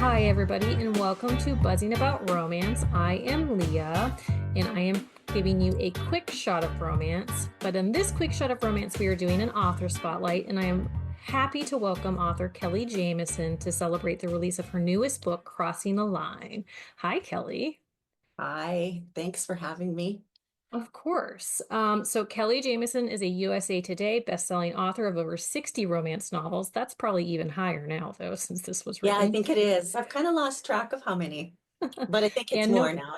Hi, everybody, and welcome to Buzzing About Romance. I am Leah, and I am giving you a quick shot of romance. But in this quick shot of romance, we are doing an author spotlight, and I am happy to welcome author Kelly Jamieson to celebrate the release of her newest book, Crossing a Line. Hi, Kelly. Hi, thanks for having me. Of course. So Kelly Jamieson is a USA Today bestselling author of over 60 romance novels. That's probably even higher now, though, since this was Yeah, I written. think it is. I've kind of lost track of how many, but I think it's And more no, now.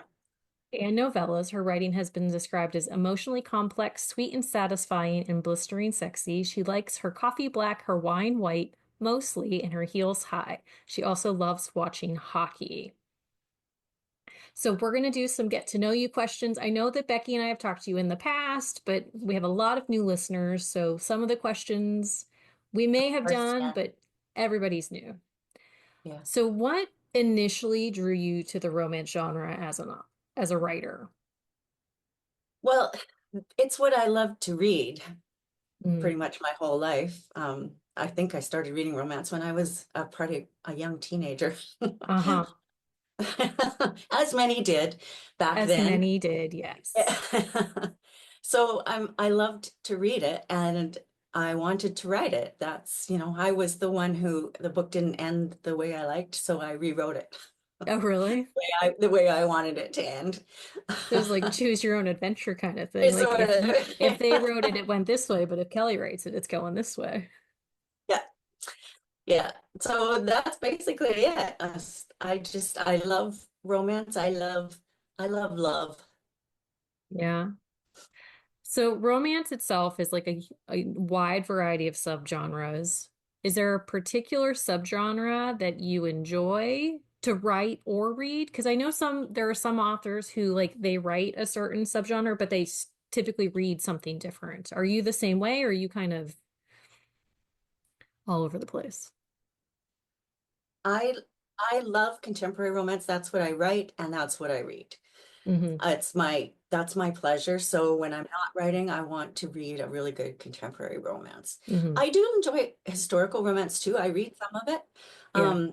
and novellas. Her writing has been described as emotionally complex, sweet and satisfying, and blistering sexy. She likes her coffee black, her wine white, mostly, and her heels high. She also loves watching hockey. So we're going to do some get to know you questions. I know that Becky and I have talked to you in the past, but we have a lot of new listeners. So some of the questions we may have First, done, yeah. but everybody's new. Yeah. So what initially drew you to the romance genre as a writer? Well, it's what I love to read Mm. pretty much my whole life. I think I started reading romance when I was pretty a young teenager, Uh-huh. as many did back As then. many did, yes. So I loved to read it and I wanted to write it. I was the one who the book didn't end the way I liked, so I rewrote it Oh, really? the way I wanted it to end. So it was like choose your own adventure kind of thing. It's Like sort if they of, wrote it, it went this way, but if Kelly writes it, it's going this way. yeah, yeah. So that's basically it. I love romance. I love love. Yeah. So romance itself is like a wide variety of subgenres. Is there a particular subgenre that you enjoy to write or read? Because I know there are some authors who like they write a certain subgenre, but they typically read something different. Are you the same way, or are you kind of all over the place? I I love contemporary romance. That's what I write and that's what I read. Hmm. That's my pleasure. So when I'm not writing, I want to read a really good contemporary romance. Hmm. I do enjoy historical romance too. I read some of it. Yeah.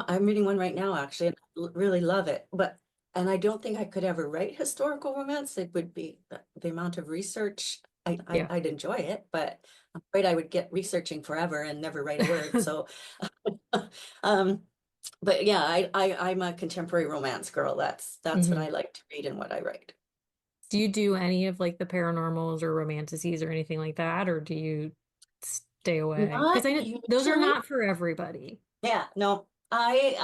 I'm reading one right now actually, and I really love it. And I don't think I could ever write historical romance. It would be the amount of research. Yeah. I'd enjoy it, but I'm afraid I would get researching forever and never write a word. So, um, but yeah, I'm a contemporary romance girl. That's what Hmm. I like to read and what I write. Do you do any of like the paranormals or romanticities or anything like that, or do you stay away? Because Not I know those are usually. not for everybody. Yeah, no. I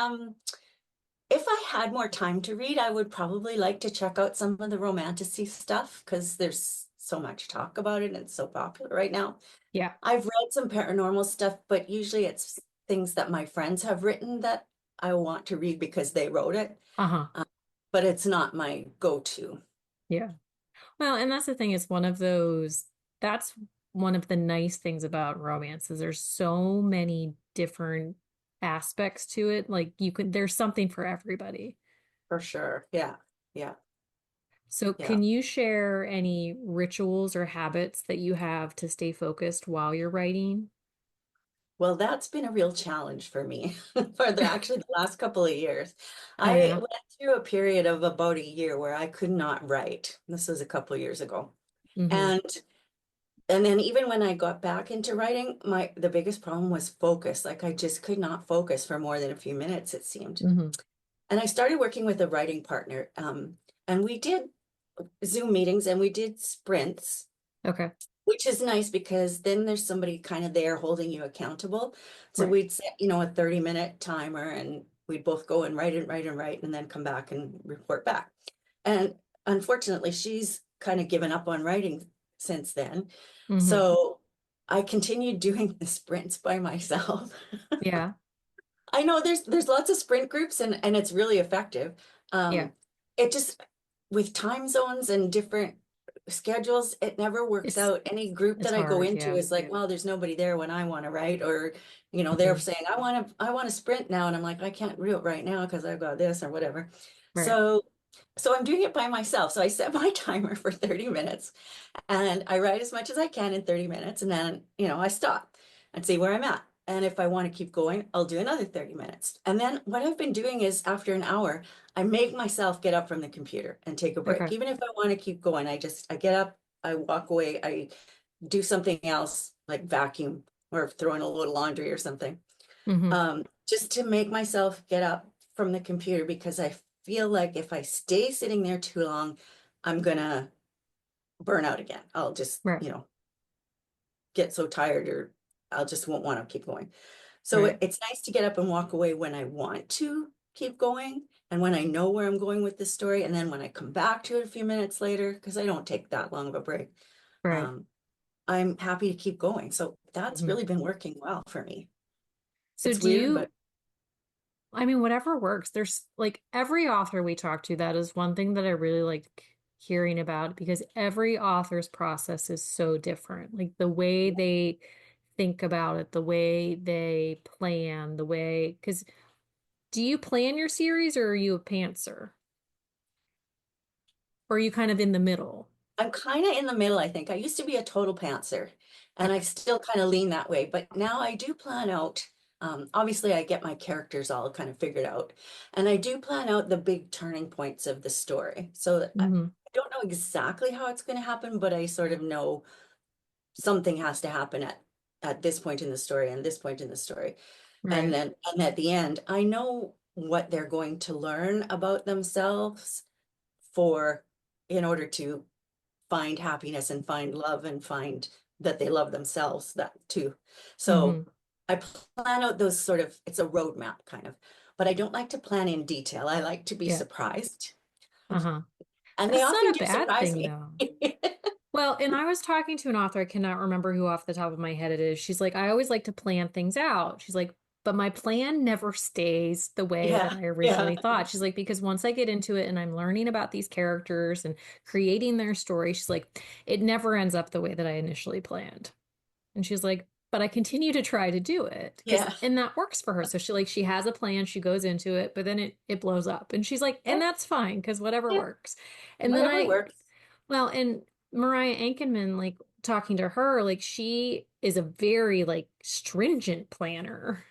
if I had more time to read, I would probably like to check out some of the romanticy stuff because there's so much talk about it and it's so popular right now. Yeah. I've read some paranormal stuff, but usually it's things that my friends have written that I want to read because they wrote it. Uh-huh. Uh, but it's not my go-to. Yeah. Well, and that's the thing, is that's one of the nice things about romance is there's so many different aspects to it. Like there's something for everybody. For sure. Yeah. Yeah. So Yeah. can you share any rituals or habits that you have to stay focused while you're writing? Well, that's been a real challenge for me for actually the last couple of years. Oh, I yeah. went through a period of about a year where I could not write. This was a couple of years ago. Hmm. And and then even when I got back into writing, the biggest problem was focus. Like I just could not focus for more than a few minutes, it seemed. Hmm. And I started working with a writing partner. And we did Zoom meetings and we did sprints, Okay. which is nice because then there's somebody kind of there holding you accountable. So Right. we'd set, a 30-minute timer and we'd both go and write and write and write and then come back and report back. And unfortunately, she's kind of given up on writing since then. Hmm. So I continued doing the sprints by myself. Yeah. I know there's lots of sprint groups and it's really effective. Yeah. It just with time zones and different schedules, it never works It's out. Any group it's that I go hard. into Yeah. is like, well, there's nobody there when I want to write, or they're Hmm. saying, I want to sprint now, and I'm like, I can't do it right now because I've got this or whatever. Right. So so I'm doing it by myself. So I set my timer for 30 minutes and I write as much as I can in 30 minutes, and then, I stop and see where I'm at. And if I want to keep going, I'll do another 30 minutes. And then what I've been doing is after an hour, I make myself get up from the computer and take a break. Okay. Even if I want to keep going, I get up, I walk away, I do something else like vacuum or throw in a little laundry or something. Hmm. Just to make myself get up from the computer because I feel like if I stay sitting there too long, I'm gonna burn out again. I'll just, Right. get so tired or I'll just won't want to keep going. So Right. it's nice to get up and walk away when I want to keep going and when I know where I'm going with the story. And then when I come back to it a few minutes later, because I don't take that long of a break, Right. um, I'm happy to keep going. So that's Mhm. really been working well for me. So It's do weird, but you, I mean, whatever works. There's like every author we talk to, that is one thing that I really like hearing about because every author's process is so different. Like the way they think about it, the way they plan, the way, because do you plan your series or are you a pantser? Or are you kind of in the middle? I'm kind of in the middle, I think. I used to be a total pantser and I Okay. still kind of lean that way, but now I do plan out. Obviously, I get my characters all kind of figured out, and I do plan out the big turning points of the story. So that Hmm. I don't know exactly how it's going to happen, but I sort of know something has to happen at this point in the story and this point in the story. Right. And at the end, I know what they're going to learn about themselves for in order to find happiness and find love and find that they love themselves that too. So Hmm. I plan out those sort of, it's a roadmap kind of, but I don't like to plan in detail. I like to be Yeah. surprised. Uh-huh. And they That's often not a do bad surprise thing me. though. Well, and I was talking to an author, I cannot remember who off the top of my head it is. She's like, I always like to plan things out. She's like, but my plan never stays the way that Yeah, I yeah, originally thought. She's like, because once I get into it and I'm learning about these characters and creating their story, she's like, it never ends up the way that I initially planned. And she's like, but I continue to try to do it because, yeah, and that works for her. So she has a plan, she goes into it, but then it blows up. And she's like, and yeah, that's fine because whatever yeah. works. And then Whatever works. well, and Mariah Ankerman, like talking to her, like she is a very like stringent planner.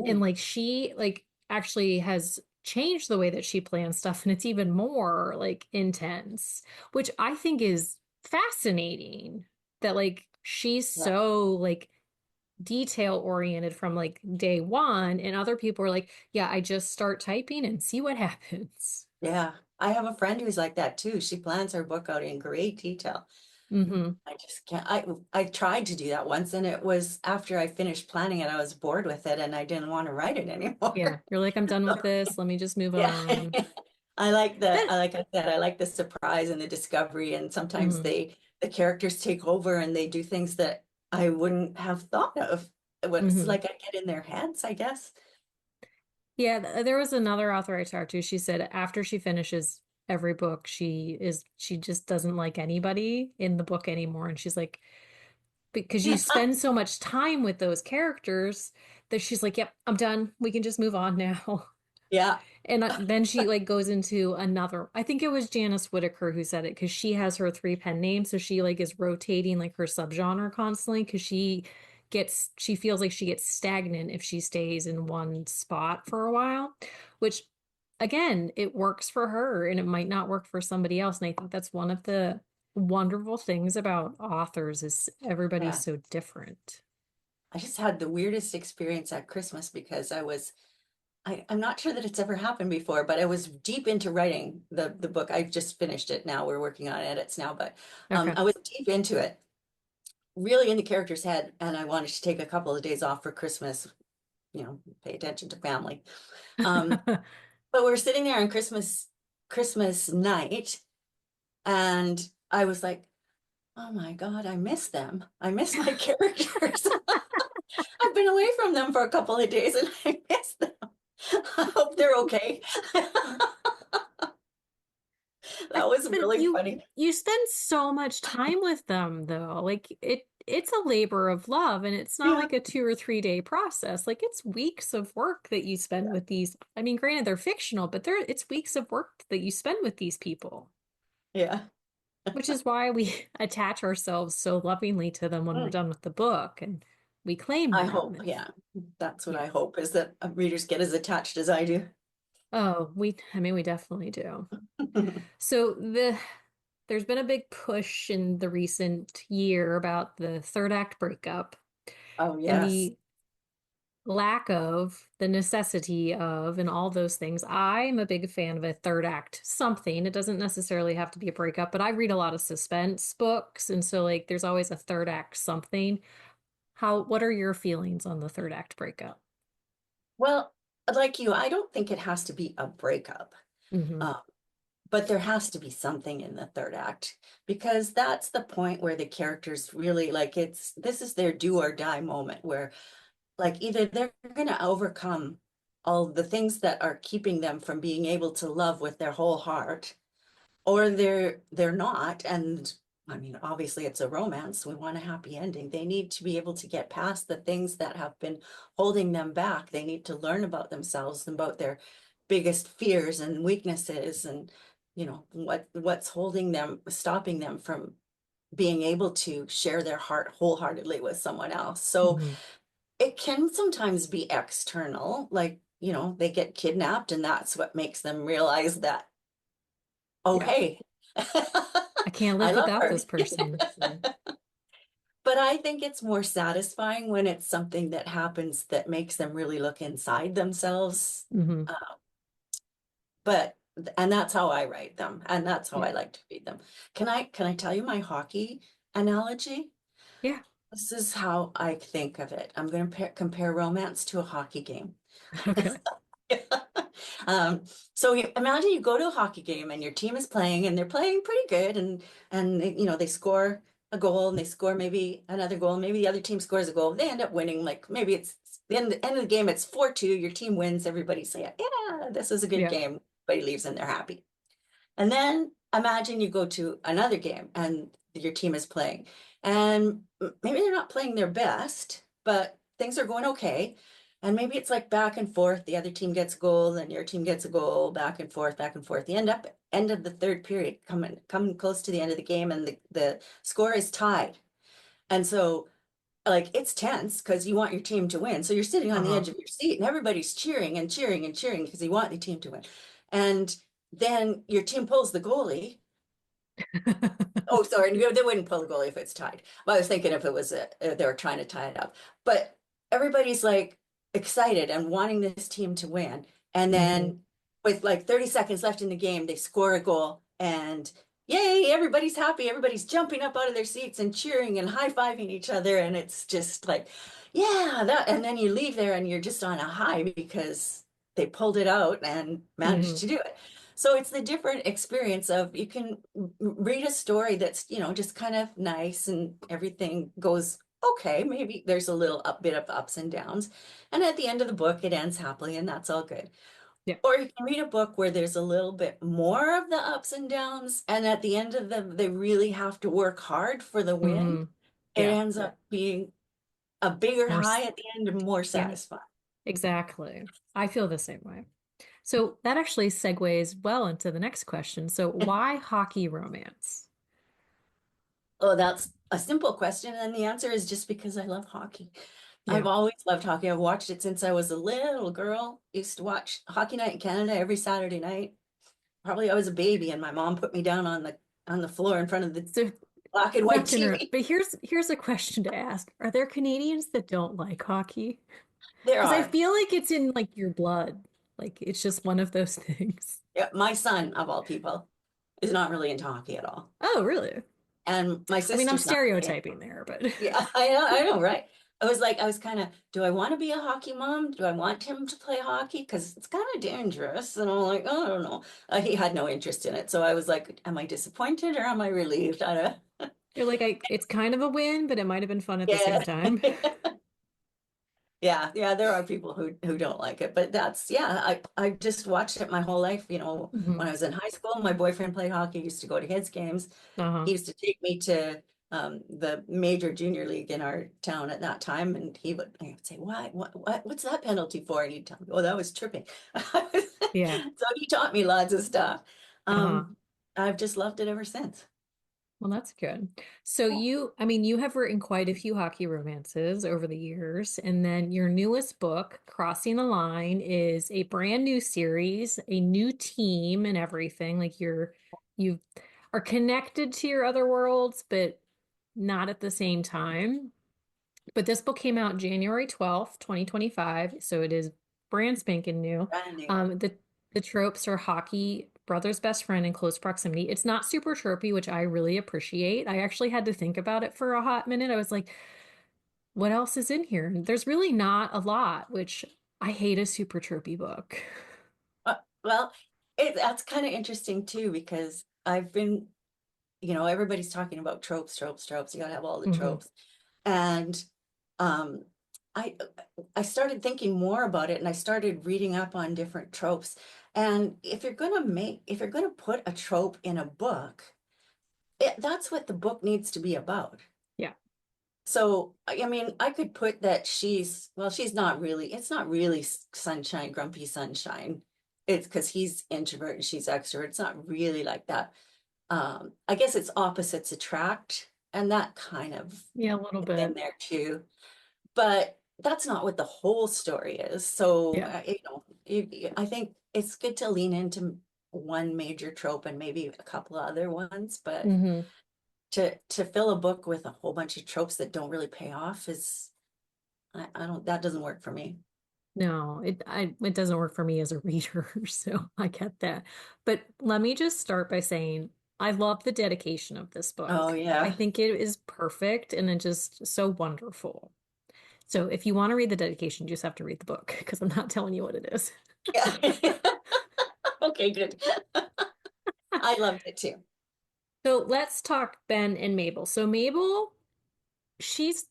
And Ooh, like she like actually has changed the way that she plans stuff and it's even more like intense, which I think is fascinating that like she's yeah, so like detail oriented from like day one and other people are like, yeah, I just start typing and see what happens. yeah. I have a friend who's like that too. She plans her book out in great detail. Hmm. I just can't. I tried to do that once, and it was after I finished planning it, I was bored with it, and I didn't want to write it Yeah, anymore. you're like, I'm done with this. Let me just move Yeah. on. I That like I said, I like the surprise and the discovery, and sometimes mhm, the characters take over and they do things that I wouldn't have thought of. It's mhm. like I get in their heads, I guess. Yeah, there was another author I talked to. She said after she finishes every book, she just doesn't like anybody in the book anymore. And she's like, because you spend so much time with those characters that she's like, yep, I'm done. We can just move on now. Yeah, And then she like goes into another. I think it was Janice Whitaker who said it because she has her three pen names, so she like is rotating like her subgenre constantly because she feels like she gets stagnant if she stays in one spot for a while, which again, it works for her and it might not work for somebody else. And I think that's one of the wonderful things about authors is everybody's yeah. so different. I just had the weirdest experience at Christmas because I'm not sure that it's ever happened before, but I was deep into writing the book. I've just finished it now. We're working on edits now, but Okay. I was deep into it, really in the character's head, and I wanted to take a couple of days off for Christmas, pay attention to family. Um, but we're sitting there on Christmas night, and I was like, oh my God, I miss them. I miss my characters. I've been away from them for a couple of days and I miss them. I hope they're okay. That was But really funny. you spend so much time with them though. Like it's a labor of love and it's not Yeah, like a 2 or 3 day process. Like it's weeks of work that you spend with these. I mean, granted they're fictional, but it's weeks of work that you spend with these people, yeah. which is why we attach ourselves so lovingly to them when we're Mm, done with the book. And we claim I them. hope, yeah, that's what Yeah. I hope is that readers get as attached as I do. Oh, I mean, we definitely do. So there's been a big push in the recent year about the third act breakup Oh, and yes. the lack of, the necessity of, and all those things. I'm a big fan of a third act something. It doesn't necessarily have to be a breakup, but I read a lot of suspense books, and so like there's always a third act something. What are your feelings on the third act breakup? Well, like you, I don't think it has to be a breakup. Hmm. Um, but there has to be something in the third act because that's the point where the characters really like this is their do or die moment where like either they're going to overcome all the things that are keeping them from being able to love with their whole heart or they're not. And I mean, obviously it's a romance, we want a happy ending. They need to be able to get past the things that have been holding them back. They need to learn about themselves and about their biggest fears and weaknesses and what's holding them, stopping them from being able to share their heart wholeheartedly with someone else. So Hmm. it can sometimes be external, like they get kidnapped and that's what makes them realize that, oh, Yeah. hey, I can't I live love without her. this person. But I think it's more satisfying when it's something that happens that makes them really look inside themselves. Hmm. Uh, but and that's how I write them, and that's how I Yeah. like to read them. Can I tell you my hockey analogy? Yeah. This is how I think of it. I'm going to compare romance to a hockey game. Okay. Um, so imagine you go to a hockey game and your team is playing and they're playing pretty good and they score a goal and they score maybe another goal, maybe the other team scores a goal. They end up winning, like maybe it's the end of the game, it's 4-2, your team wins, everybody's like, yeah, this was a good Yeah. game. Everybody leaves and they're happy. And then imagine you go to another game and your team is playing, and maybe they're not playing their best, but things are going okay. And maybe it's like back and forth. The other team gets a goal, and your team gets a goal, back and forth, back and forth. The end of the third period, coming close to the end of the game, and the score is tied. And so like it's tense because you want your team to win. So you're sitting on the Uh-huh. edge of your seat and everybody's cheering and cheering and cheering because you want the team to win. And then your team pulls the goalie. Oh, sorry, they wouldn't pull the goalie if it's tied. Well, I was thinking if it was they were trying to tie it up. But everybody's like excited and wanting this team to win. And Hmm. then with like 30 seconds left in the game, they score a goal and yay, everybody's happy. Everybody's jumping up out of their seats and cheering and high-fiving each other. And it's just like, yeah, that. And then you leave there and you're just on a high because they pulled it out and managed Hmm. to do it. So it's the different experience of you can read a story that's, just kind of nice and everything goes okay. Maybe there's a little bit of ups and downs. And at the end of the book, it ends happily and that's all good. Yeah. Or you can read a book where there's a little bit more of the ups and downs. And at the end of they really have to work hard for the win. Hmm. It Yeah. ends up being a bigger More, high at the end and more yeah, satisfying. exactly. I feel the same way. So that actually segues well into the next question. So why hockey romance? Oh, that's a simple question. And the answer is just because I love hockey. I've Yeah. always loved hockey. I've watched it since I was a little girl. Used to watch Hockey Night in Canada every Saturday night. Probably I was a baby and my mom put me down on the floor in front of the So black and white not to interrupt, TV. but here's a question to ask. Are there Canadians that don't like hockey? There Because I are. feel like it's in like your blood. Like it's just one of those things. Yeah, my son, of all people, is not really into hockey at all. Oh, really? And my I mean, I'm sister's not really. stereotyping there, but Yeah, I know, right? I was kind of, do I want to be a hockey mom? Do I want him to play hockey? Because it's kind of dangerous. And I'm like, oh, I don't know. He had no interest in it. So I was like, am I disappointed or am I relieved? I don't, you're like, it's kind of a win, but it might have been fun at the yeah. same time. Yeah, yeah, there are people who don't like it, but that's yeah, I just watched it my whole life. Hmm. When I was in high school, my boyfriend played hockey, used to go to his games. Uh-huh. He used to take me to the major junior league in our town at that time, and I would say, "Why? What's that penalty for?" And he'd tell me, "Oh, that was tripping." Yeah. So he taught me lots of stuff. Uh-huh. I've just loved it ever since. Well, that's good. So you, I mean, you have written quite a few hockey romances over the years, and then your newest book, Crossing the Line, is a brand new series, a new team and everything. Like you are connected to your other worlds, but not at the same time. But this book came out January 12th, 2025, so it is brand spanking new. Brand new. The tropes are hockey, brother's best friend, and close proximity. It's not super tropey, which I really appreciate. I actually had to think about it for a hot minute. I was like, what else is in here? There's really not a lot, which I hate a super tropey book. Well, that's kind of interesting too, because I've been, everybody's talking about tropes, tropes, tropes. You gotta have all the Hmm. tropes. And um, I I started thinking more about it, and I started reading up on different tropes. And if you're gonna put a trope in a book, that's what the book needs to be about. Yeah. So, I mean, I could put that she's not really, it's not really sunshine, grumpy sunshine. It's because he's introvert and she's extrovert. It's not really like that. I guess it's opposites attract, and that kind of Yeah, a little is in bit. there too. But that's not what the whole story is. So, Yeah. I think it's good to lean into one major trope and maybe a couple of other ones, but Hmm. to fill a book with a whole bunch of tropes that don't really pay off is I don't that doesn't work for me. No, it doesn't work for me as a reader, so I get that. But let me just start by saying I love the dedication of this Oh book. I yeah. think it is perfect and it's just so wonderful. So if you want to read the dedication, you just have to read the book because I'm not telling you what it is. Yeah. Okay, good. I loved it too. So let's talk Ben and Mabel. So Mabel, she's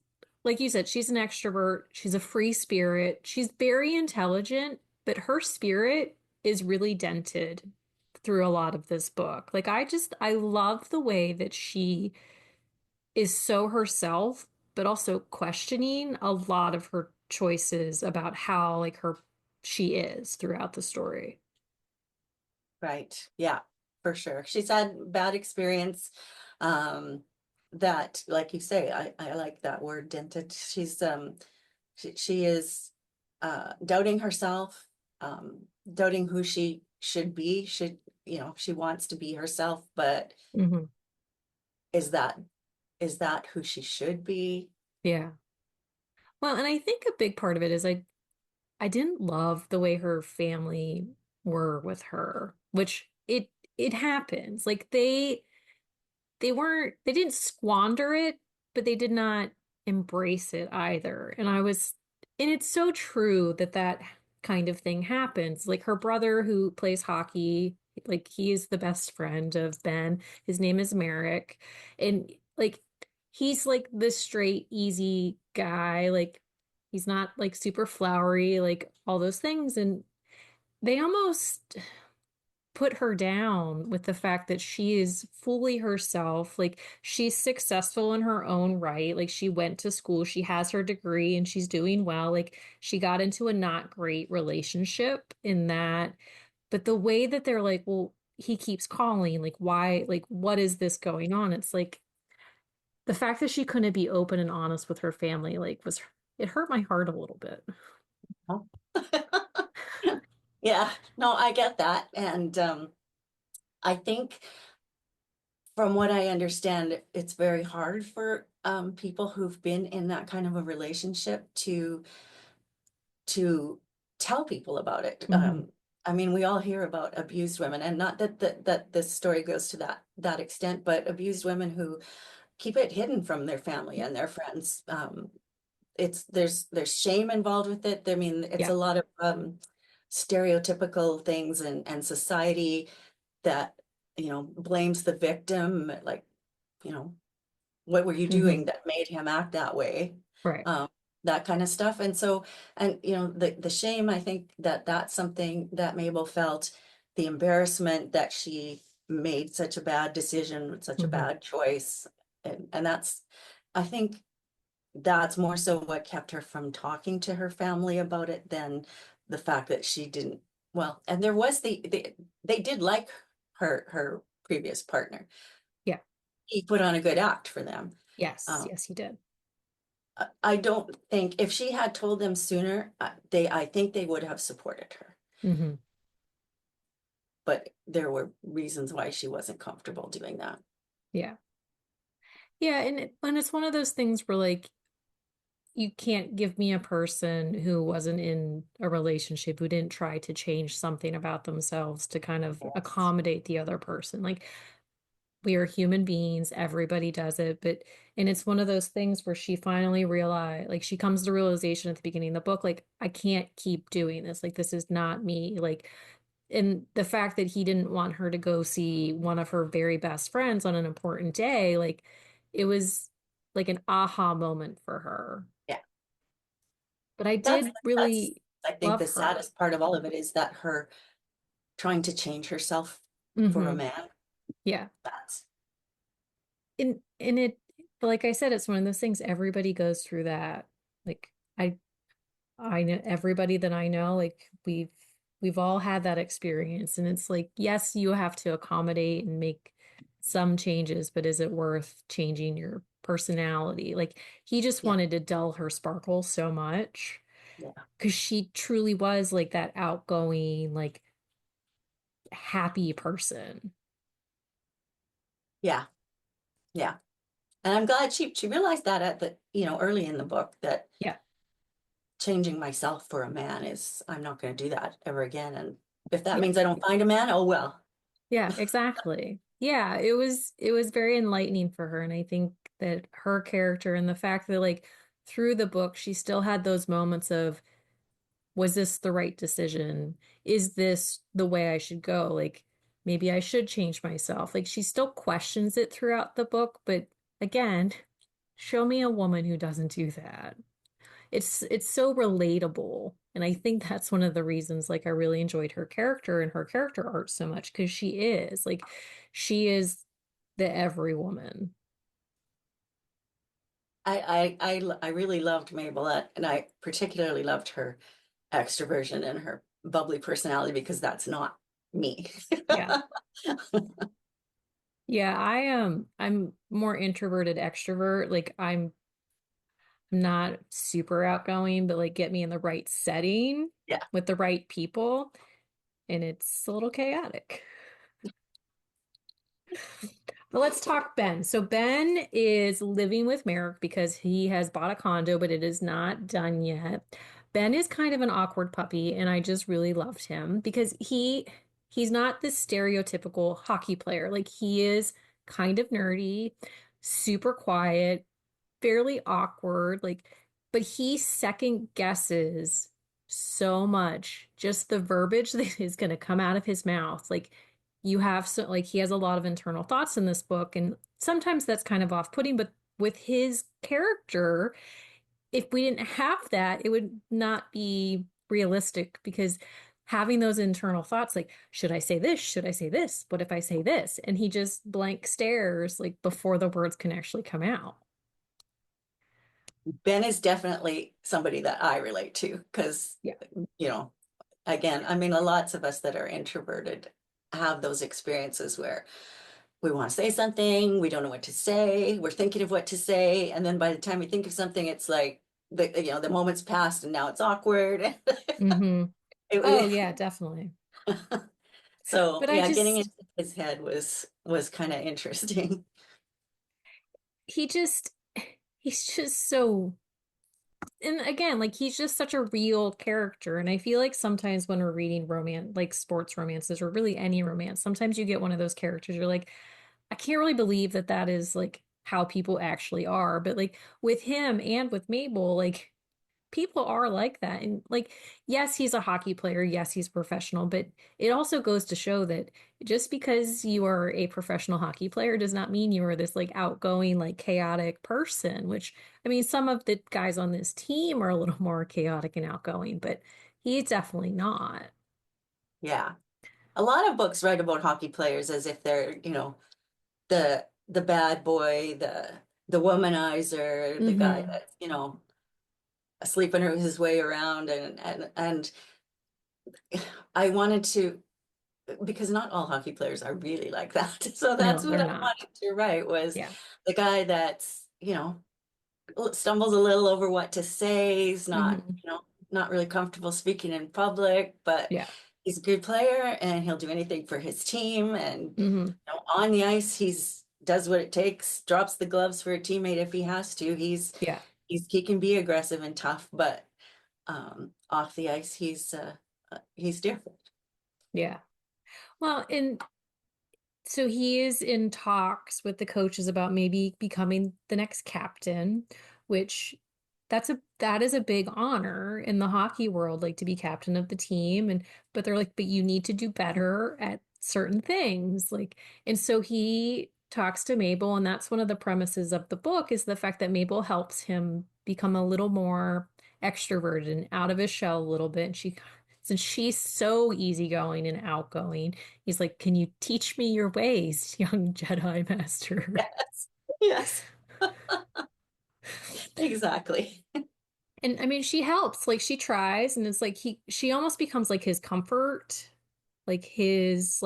like you said, she's an extrovert. She's a free spirit. She's very intelligent, but her spirit is really dented through a lot of this book. Like I love the way that she is so herself, but also questioning a lot of her choices about how like her she is throughout the story. Right. Yeah, for sure. She's had bad experience. Um, that, like you say, I like that word dented. She is doubting herself, doubting who she should be. She wants to be herself, but Hmm. is that is that who she should be? Yeah. Well, and I think a big part of it is I didn't love the way her family were with her, which it happens. Like they didn't squander it, but they did not embrace it either. And it's so true that that kind of thing happens. Like her brother who plays hockey, like he is the best friend of Ben. His name is Merrick. And like he's like the straight, easy guy. Like he's not like super flowery, like all those things. And they almost put her down with the fact that she is fully herself. Like she's successful in her own right. Like she went to school, she has her degree and she's doing well. Like she got into a not great relationship in that. But the way that they're like, well, he keeps calling, like why, like what is this going on? It's like the fact that she couldn't be open and honest with her family, like was it hurt my heart a little bit. Oh. Yeah, no, I get that. And I think from what I understand, it's very hard for people who've been in that kind of a relationship to tell people about it. Hmm. I mean, we all hear about abused women, and not that this story goes to that extent, but abused women who keep it hidden from their family and their friends. There's shame involved with it. I mean, it's Yeah. a lot of stereotypical things and society that blames the victim, like you know what were you doing Hmm. that made him act that way? Right. Um, that kind of stuff. And so, and the shame, I think that's something that Mabel felt, the embarrassment that she made such a bad decision, such a Hmm. bad choice. And I think that's more so what kept her from talking to her family about it than the fact that she didn't, well, and there was they did like her previous partner. Yeah. he put on a good act for them. Yes, Um, yes, he did. I don't think if she had told them sooner, I think they would have supported her. Hmm. But there were reasons why she wasn't comfortable doing that. Yeah. Yeah, and it's one of those things where like you can't give me a person who wasn't in a relationship who didn't try to change something about themselves to kind of Yes. accommodate the other person. Like we are human beings, everybody does it, but and it's one of those things where she finally realized, like she comes to realization at the beginning of the book, like I can't keep doing this. Like this is not me. Like and the fact that he didn't want her to go see one of her very best friends on an important day, like it was like an aha moment for her. Yeah. But I That's did that's really I think love the her. saddest part of all of it is that her trying to change herself for a Hmm. man. Yeah. That's And it, like I said, it's one of those things everybody goes through that. Like I I know everybody that I know, like we've all had that experience. And it's like, yes, you have to accommodate and make some changes, but is it worth changing your personality? Like he just yeah, wanted to dull her sparkle so much yeah, because she truly was like that outgoing, like happy person. yeah, yeah. And I'm glad she realized that at the, early in the book that Yeah. changing myself for a man is I'm not going to do that ever again. And if that Yeah. means I don't find a man, oh well. Yeah, exactly. Yeah, it was very enlightening for her and I think that her character and the fact that like through the book she still had those moments of was this the right decision? Is this the way I should go? Like maybe I should change myself. Like she still questions it throughout the book, but again, show me a woman who doesn't do that. It's so relatable. And I think that's one of the reasons like I really enjoyed her character and her character art so much because she is the every woman. I really loved Mabel, and I particularly loved her extroversion and her bubbly personality because that's not me. Yeah. Yeah, I'm more introverted extrovert. Like I'm not super outgoing, but like get me in the right setting Yeah. with the right people and it's a little chaotic. But let's talk Ben. So Ben is living with Merrick because he has bought a condo, but it is not done yet. Ben is kind of an awkward puppy, and I just really loved him because he's not this stereotypical hockey player. Like he is kind of nerdy, super quiet, fairly awkward, like, but he second guesses so much just the verbiage that is going to come out of his mouth. Like, you have so, like, he has a lot of internal thoughts in this book, and sometimes that's kind of off-putting, but with his character, if we didn't have that, it would not be realistic because having those internal thoughts like should I say this, should I say this, what if I say this, and he just blank stares like before the words can actually come out. Ben is definitely somebody that I relate to because, Yeah. you know, again, I mean, lots of us that are introverted have those experiences where we want to say something, we don't know what to say, we're thinking of what to say, and then by the time we think of something, it's like the moment's passed and now it's awkward. Hmm. Oh, It- yeah, definitely. so But I yeah, getting just, into his head was kind of interesting. he just, he's just so, and again, like he's just such a real character. And I feel like sometimes when we're reading romance, like sports romances or really any romance, sometimes you get one of those characters, you're like, I can't really believe that that is like how people actually are. But like with him and with Mabel, like, people are like that. And like, yes, he's a hockey player. Yes, he's professional, but it also goes to show that just because you are a professional hockey player does not mean you are this like outgoing, like chaotic person, which I mean, some of the guys on this team are a little more chaotic and outgoing, but he's definitely not. Yeah. A lot of books write about hockey players as if they're, the bad boy, the womanizer, the guy Hmm. that's, sleeping his way around and I wanted to because not all hockey players are really like that. So that's No, what they're I not. wanted to write was Yeah. the guy that's, stumbles a little over what to say. He's not, Hmm. not really comfortable speaking in public, but Yeah. he's a good player and he'll do anything for his team. And Hmm. on the ice, he's does what it takes, drops the gloves for a teammate if he has to. Yeah. He can be aggressive and tough, but off the ice, he's different. Yeah. Well, and so he is in talks with the coaches about maybe becoming the next captain, which that is a big honor in the hockey world, like to be captain of the team. And but they're like, but you need to do better at certain things. Like, and so he talks to Mabel, and that's one of the premises of the book is the fact that Mabel helps him become a little more extroverted and out of his shell a little bit. And since she's so easygoing and outgoing, he's like, "Can you teach me your ways, young Jedi Master?" Yes. Yes, exactly. And I mean, she helps. Like she tries, and it's like she almost becomes like his comfort, like his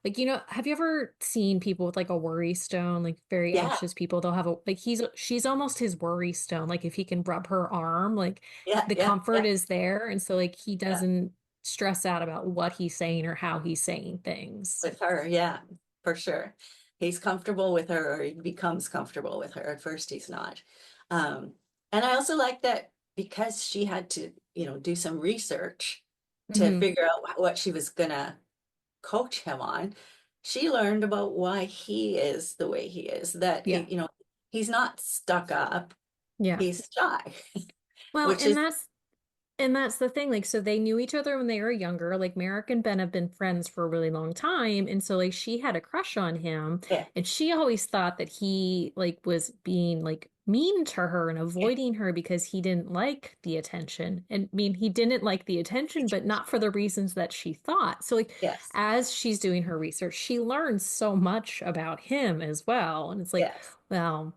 have you ever seen people with like a worry stone, like very Yeah, anxious people? They'll have a like she's almost his worry stone. Like if he can rub her arm, like yeah, the yeah, comfort yeah, is there, and so like he yeah. doesn't stress out about what he's saying or how he's saying things. With her, yeah, for sure. He's comfortable with her, or he becomes comfortable with her. At first, he's not. Um, and I also like that because she had to, do some research to Hmm. figure out what she was gonna coach him on. She learned about why he is the way he is, that Yeah. he's not stuck up, Yeah. he's shy, Well, which and is, that's the thing. Like, so they knew each other when they were younger. Like, Merrick and Ben have been friends for a really long time. And so, like, she had a crush on him. yeah, And she always thought that he, like, was being, like, mean to her and yeah, avoiding her because he didn't like the attention. And I mean, he didn't like the attention, but not for the reasons that she thought. So, like, yes, as she's doing her research, she learns so much about him as well. And it's like, yes, well,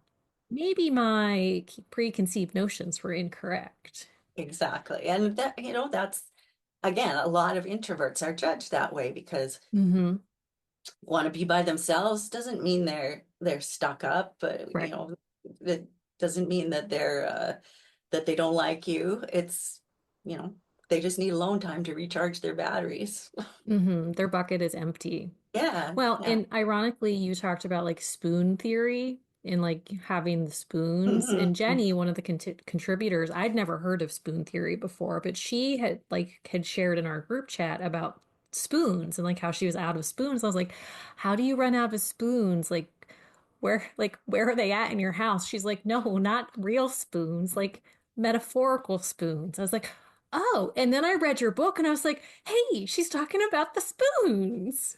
maybe my preconceived notions were incorrect. exactly. And that's again, a lot of introverts are judged that way because Hmm. want to be by themselves doesn't mean they're stuck up, but Right. it doesn't mean that that they don't like you. It's, you know, they just need alone time to recharge their batteries. Hmm. Their bucket is empty. Yeah, Well, yeah. and ironically, you talked about like spoon theory and like having the spoons. Mhm. And Jenny, one of the contributors, I'd never heard of spoon theory before, but she had shared in our group chat about spoons and like how she was out of spoons. I was like, how do you run out of spoons? Where are they at in your house? She's like, no, not real spoons, like metaphorical spoons. I was like, oh, and then I read your book and I was like, hey, she's talking about the spoons.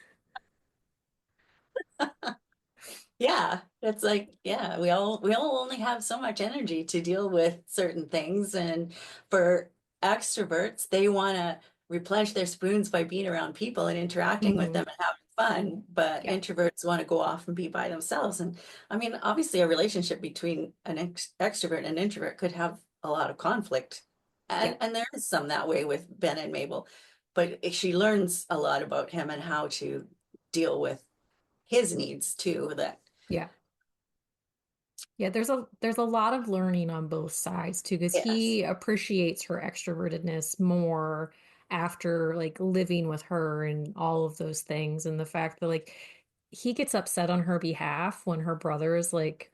Yeah, it's like, yeah, we all only have so much energy to deal with certain things. And for extroverts, they want to replenish their spoons by being around people and interacting with Hmm. them and having fun. But Yeah. introverts want to go off and be by themselves. And I mean, obviously, a relationship between an extrovert and an introvert could have a lot of conflict. Yeah. And there is some that way with Ben and Mabel. But she learns a lot about him and how to deal with his needs too, that Yeah. Yeah, there's a lot of learning on both sides too, because yes, he appreciates her extrovertedness more after like living with her and all of those things, and the fact that like he gets upset on her behalf when her brother is like,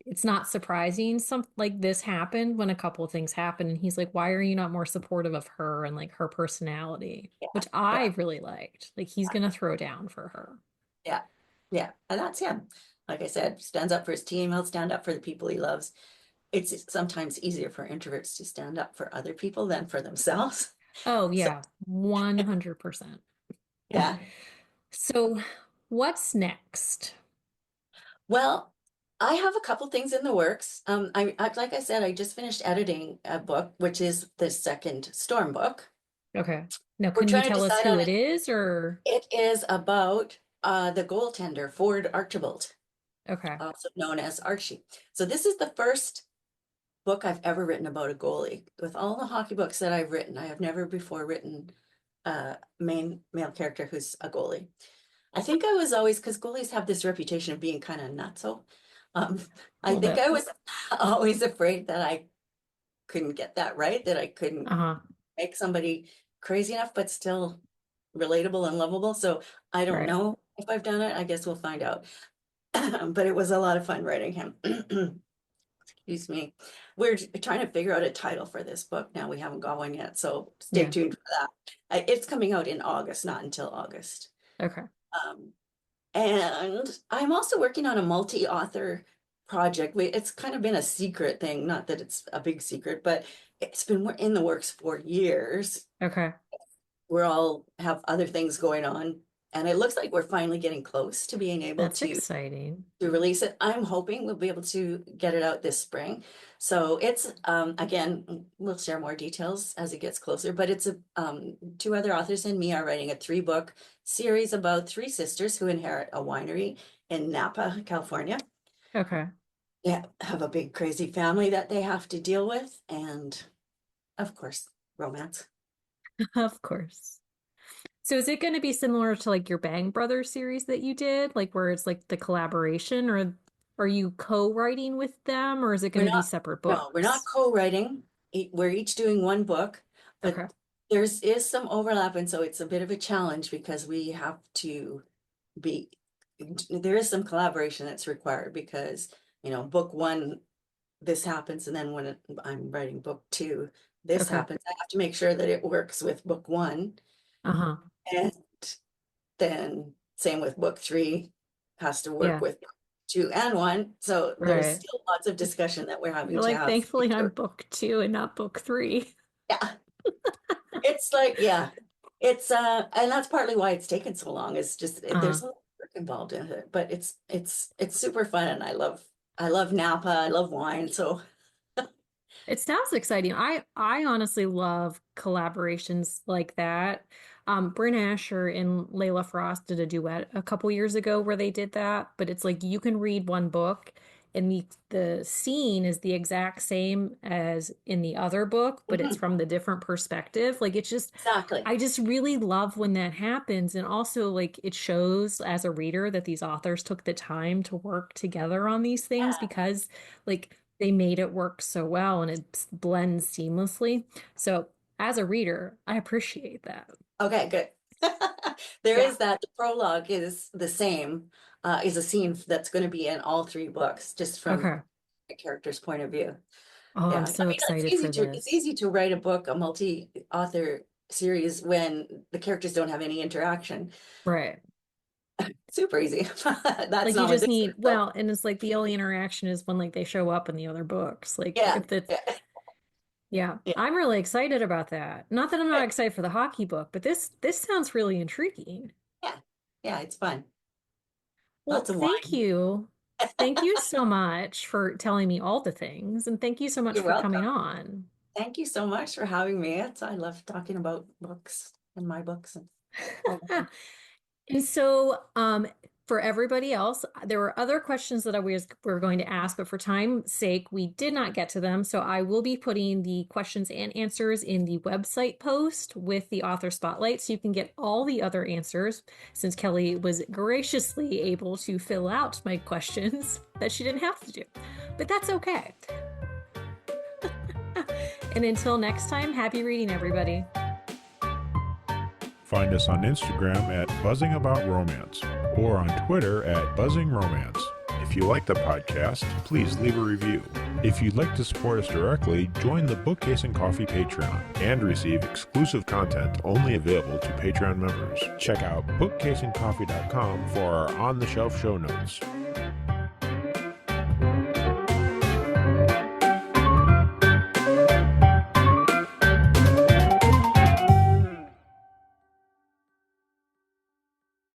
it's not surprising some like this happened when a couple of things happen, and he's like, why are you not more supportive of her and like her personality, yeah, which I yeah, really liked. Like he's gonna throw down for her. yeah, yeah. And that's him. Like I said, stands up for his team. He'll stand up for the people he loves. It's sometimes easier for introverts to stand up for other people than for themselves. Oh So, yeah, 100%. yeah. So, what's next? Well, I have a couple things in the works. Like I said, I just finished editing a book, which is the second Storm book. Okay. Now, We're can you trying to tell us decide who on it it. is or? It is about the goaltender, Ford Archibald, Okay. also known as Archie. So this is the first book I've ever written about a goalie. With all the hockey books that I've written, I have never before written main male character who's a goalie. I think I was always, because goalies have this reputation of being kind of nutso. Um, A I little think bit. I was always afraid that I couldn't get that right, that I couldn't Uh-huh. make somebody crazy enough, but still relatable and lovable. So I don't Right. know if I've done it. I guess we'll find out. But it was a lot of fun writing him. Excuse me. We're trying to figure out a title for this book now. We haven't got one yet, so stay Yeah. tuned for that. It's coming out in August, not until August. Okay. Um, and I'm also working on a multi-author project. It's kind of been a secret thing, not that it's a big secret, but it's been in the works for years. Okay. We're all have other things going on, and it looks like we're finally getting close to being able That's exciting. to release it. I'm hoping we'll be able to get it out this spring. So it's again, we'll share more details as it gets closer, but it's a two other authors and me are writing a 3-book series about 3 sisters who inherit a winery in Napa, California. Okay. They have a big crazy family that they have to deal with, and of course, romance. Of course. So is it going to be similar to like your Bang Brothers series that you did, like where it's like the collaboration, or are you co-writing with them, or is it We're going to be not, separate no, we're not books? co-writing. We're each doing one book, but Okay. there's is some overlap, and so it's a bit of a challenge because we have to be, there is some collaboration that's required because, book 1, this happens, and then when I'm writing book 2, this Okay. happens. I have to make sure that it works with book 1, Uh-huh. and then same with book 3 has to work Yeah. with 2 and 1. So there's Right. still lots of discussion that we're You're having to like, have. thankfully I'm book 2 and not book 3. Yeah, it's like, yeah, it's and that's partly why it's taken so long. It's just Uh-huh. there's a lot of work involved in it, but it's super fun, and I love Napa, I love wine, so It sounds exciting. I honestly love collaborations like that. Bryn Asher and Layla Frost did a duet a couple years ago where they did that, but it's like you can read one book and the scene is the exact same as in the other book, but it's mhm, from the different perspective. Like it's just exactly. I just really love when that happens. And also like it shows as a reader that these authors took the time to work together on these things Yeah. because like they made it work so well and it blends seamlessly. So as a reader, I appreciate that. Okay, good. There Yeah. is that. The prologue is the same, is a scene that's going to be in all 3 books, just from Okay. the character's point of view. Oh, Yeah, I'm I so mean, excited for it's this. easy to write a book, a multi-author series when the characters don't have any interaction. Right. Super easy. That's Like you not what just this is, need, though. well, and it's like the only interaction is when like they show up in the other books. Like Yeah, if it's, yeah, yeah, yeah, I'm really excited about that. Not that I'm not good. excited for the hockey book, but this sounds really intriguing. Yeah, yeah, it's fun. Well, Lots of thank wine. you. Thank you so much for telling me all the things, and thank you so much You're for coming welcome. on. Thank you so much for having me. I love talking about books and my books and all that. And so, for everybody else, there were other questions that were going to ask, but for time's sake, we did not get to them. So I will be putting the questions and answers in the website post with the author spotlight, so you can get all the other answers. Since Kelly was graciously able to fill out my questions that she didn't have to do, but that's okay. And until next time, happy reading, everybody. Find us on Instagram at Buzzing About Romance or on Twitter at Buzzing Romance. If you like the podcast, please leave a review. If you'd like to support us directly, join the Bookcase and Coffee Patreon and receive exclusive content only available to Patreon members. Check out bookcaseandcoffee.com for our on-the-shelf show notes.